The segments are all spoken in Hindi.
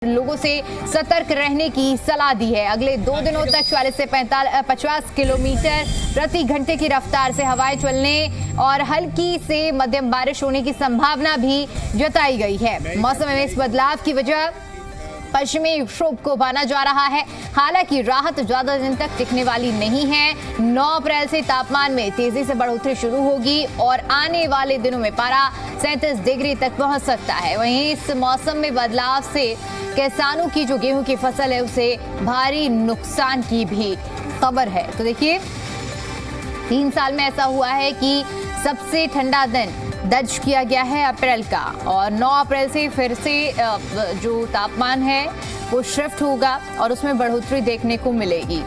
लोगों से सतर्क रहने की सलाह दी है। अगले 2 दिनों तक 40 से 50 किलोमीटर प्रति घंटे की रफ्तार से हवाएं चलने और हल्की से मध्यम बारिश होने की संभावना भी जताई गई है। मौसम में इस बदलाव की वजह पश्चिमी विक्षोभ को माना जा रहा है। हालांकि राहत ज्यादा दिन तक टिकने वाली नहीं है। 9 अप्रैल से तापमान में तेजी से बढ़ोतरी शुरू होगी और आने वाले दिनों में पारा 37 डिग्री तक पहुंच सकता है। वहीं इस मौसम में बदलाव से किसानों की जो गेहूं की फसल है उसे भारी नुकसान की भी खबर है। तो देखिए 3 साल में ऐसा हुआ है कि सबसे ठंडा दिन दर्ज किया गया है अप्रैल का, और 9 अप्रैल से फिर से जो तापमान है वो शिफ्ट होगा और उसमें बढ़ोतरी देखने को मिलेगी।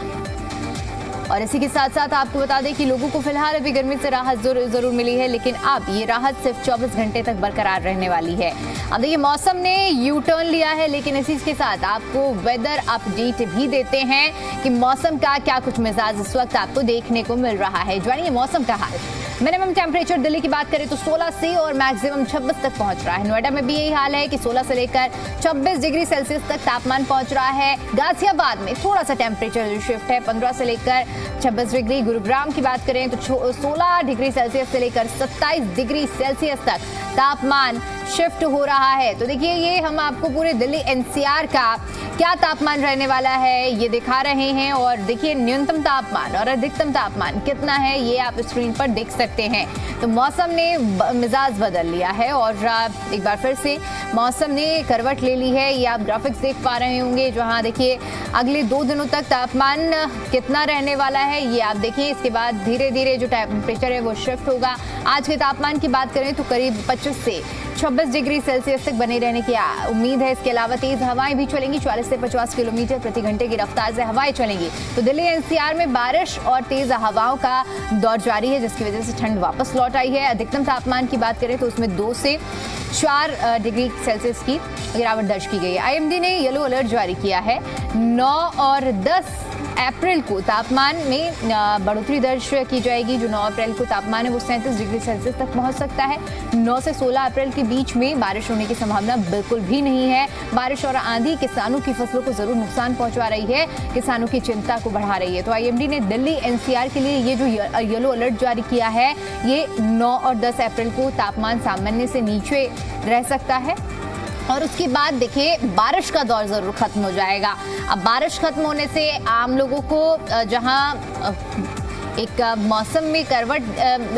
और इसी के साथ साथ आपको बता दें कि लोगों को फिलहाल अभी गर्मी से राहत जरूर मिली है, लेकिन अब ये राहत सिर्फ 24 घंटे तक बरकरार रहने वाली है। अब देखिए मौसम ने यू टर्न लिया है, लेकिन इसी के साथ आपको वेदर अपडेट भी देते हैं कि मौसम का क्या कुछ मिजाज इस वक्त आपको देखने को मिल रहा है। जानिए मौसम का हाल। मिनिमम टेम्परेचर दिल्ली की बात करें तो 16 से और मैक्सिमम 26 तक पहुंच रहा है। नोएडा में भी यही हाल है कि 16 से लेकर 26 डिग्री सेल्सियस तक तापमान पहुंच रहा है। गाजियाबाद में थोड़ा सा टेम्परेचर शिफ्ट है, 15 से लेकर 26 डिग्री। गुरुग्राम की बात करें तो 16 डिग्री सेल्सियस से लेकर 27 डिग्री सेल्सियस तक तापमान शिफ्ट हो रहा है। तो देखिए ये हम आपको पूरे दिल्ली एनसीआर का क्या तापमान रहने वाला है ये दिखा रहे हैं, और देखिए न्यूनतम तापमान और अधिकतम तापमान कितना है ये आप स्क्रीन पर देख सकते हैं। तो मौसम ने मिजाज बदल लिया है और एक बार फिर से मौसम ने करवट ले ली है। ये आप ग्राफिक्स देख पा रहे होंगे, जहां देखिए अगले 2 दिनों तक तापमान कितना रहने वाला है ये आप देखिए। इसके बाद धीरे धीरे जो टेम्परेचर है वो शिफ्ट होगा। आज के तापमान की बात करें तो करीब 25 से 26 डिग्री सेल्सियस तक बने रहने की उम्मीद है। इसके अलावा तेज हवाएं भी चलेंगी, 40 से 50 किलोमीटर प्रति घंटे की रफ्तार से हवाएं चलेंगी। तो दिल्ली एनसीआर में बारिश और तेज हवाओं का दौर जारी है, जिसकी वजह से ठंड वापस लौट आई है। अधिकतम तापमान की बात करें तो उसमें 2 से 4 डिग्री सेल्सियस की गिरावट दर्ज की गई है। आईएमडी ने येलो अलर्ट जारी किया है। 9 और 10 अप्रैल को तापमान में बढ़ोतरी दर्ज की जाएगी। जो 9 अप्रैल को तापमान है वो 37 डिग्री सेल्सियस तक पहुंच सकता है। 9 से 16 अप्रैल के बीच में बारिश होने की संभावना बिल्कुल भी नहीं है। बारिश और आंधी किसानों की फसलों को जरूर नुकसान पहुंचा रही है, किसानों की चिंता को बढ़ा रही है। तो आईएमडी ने दिल्ली एनसीआर के लिए ये जो येलो अलर्ट जारी किया है, ये 9 और 10 अप्रैल को तापमान सामान्य से नीचे रह सकता है और उसके बाद देखिए बारिश का दौर जरूर खत्म हो जाएगा। अब बारिश खत्म होने से आम लोगों को जहां एक मौसम में करवट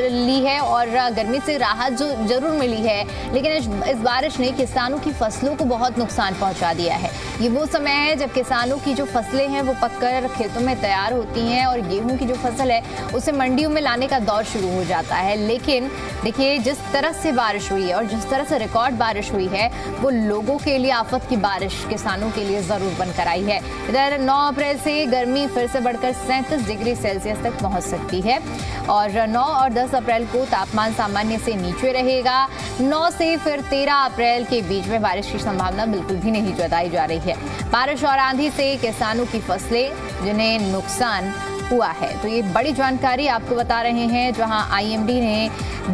ली है और गर्मी से राहत जो जरूर मिली है, लेकिन इस बारिश ने किसानों की फसलों को बहुत नुकसान पहुंचा दिया है। ये वो समय है जब किसानों की जो फसलें हैं वो पककर खेतों में तैयार होती हैं और गेहूं की जो फसल है उसे मंडियों में लाने का दौर शुरू हो जाता है। लेकिन देखिए जिस तरह से बारिश हुई है और जिस तरह से रिकॉर्ड बारिश हुई है वो लोगों के लिए आफत की बारिश किसानों के लिए जरूर बनकर आई है। इधर 9 अप्रैल से गर्मी फिर से बढ़कर 37 डिग्री सेल्सियस तक पहुंच सकती है और 9 और 10 अप्रैल को तापमान सामान्य से नीचे रहेगा। 9 से फिर 13 अप्रैल के बीच में बारिश की संभावना बिल्कुल भी नहीं जताई जा रही है। बारिश और आंधी से किसानों की फसलें जिन्हें नुकसान हुआ है। तो ये बड़ी जानकारी आपको बता रहे हैं, जहां आईएमडी ने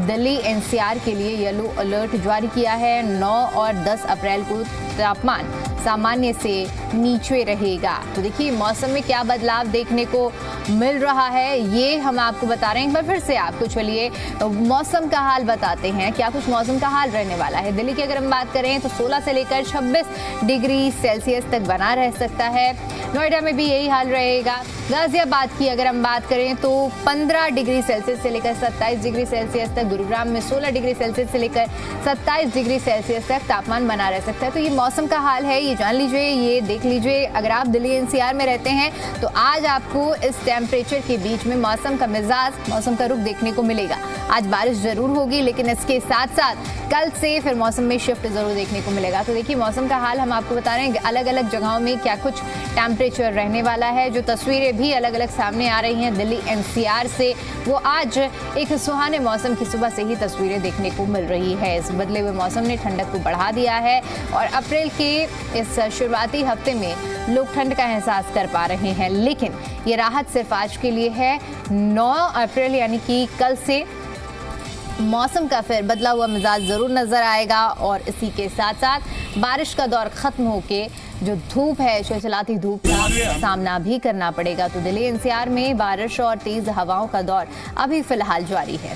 दिल्ली एनसीआर के लिए येलो अलर्ट जारी किया है। 9 और 10 अप्रैल को तापमान सामान्य से नीचे रहेगा। तो देखिए मौसम में क्या बदलाव देखने को मिल रहा है ये हम आपको बता रहे हैं। एक बार फिर से आपको चलिए मौसम का हाल बताते हैं, क्या कुछ मौसम का हाल रहने वाला है। दिल्ली की अगर हम बात करें तो 16 से लेकर 26 डिग्री सेल्सियस तक बना रह सकता है। नोएडा में भी यही हाल रहेगा। गाजियाबाद की अगर हम बात करें तो 15 डिग्री सेल्सियस से लेकर 27 डिग्री सेल्सियस तक, गुरुग्राम में 16 डिग्री सेल्सियस से लेकर 27 डिग्री सेल्सियस तक तापमान बना रह सकता है। तो ये मौसम का हाल है, ये जान लीजिए, ये देख लीजिए। अगर आप दिल्ली एनसीआर में रहते हैं तो आज आपको इस टेम्परेचर के बीच में मौसम का मिजाज, मौसम का रुख देखने को मिलेगा। आज बारिश जरूर होगी, लेकिन इसके साथ साथ कल से फिर मौसम में शिफ्ट जरूर देखने को मिलेगा। तो देखिए मौसम का हाल हम आपको बता रहे हैं, अलग अलग जगहों में क्या कुछ टेम्परेचर रहने वाला है। जो तस्वीरें भी अलग अलग सामने आ रही हैं दिल्ली एनसीआर से, वो आज एक सुहाने मौसम की सुबह से ही तस्वीरें देखने को मिल रही है। इस बदले हुए मौसम ने ठंडक को बढ़ा दिया है और अप्रैल के इस शुरुआती हफ्ते में लोग ठंड का एहसास कर पा रहे हैं। लेकिन ये राहत सिर्फ आज के लिए है। 9 अप्रैल यानी कि कल से मौसम का फिर बदला हुआ मिजाज जरूर नजर आएगा और इसी के साथ साथ बारिश का दौर खत्म होके जो धूप है, चिलचिलाती धूप का सामना भी करना पड़ेगा। तो दिल्ली एनसीआर में बारिश और तेज हवाओं का दौर अभी फिलहाल जारी है।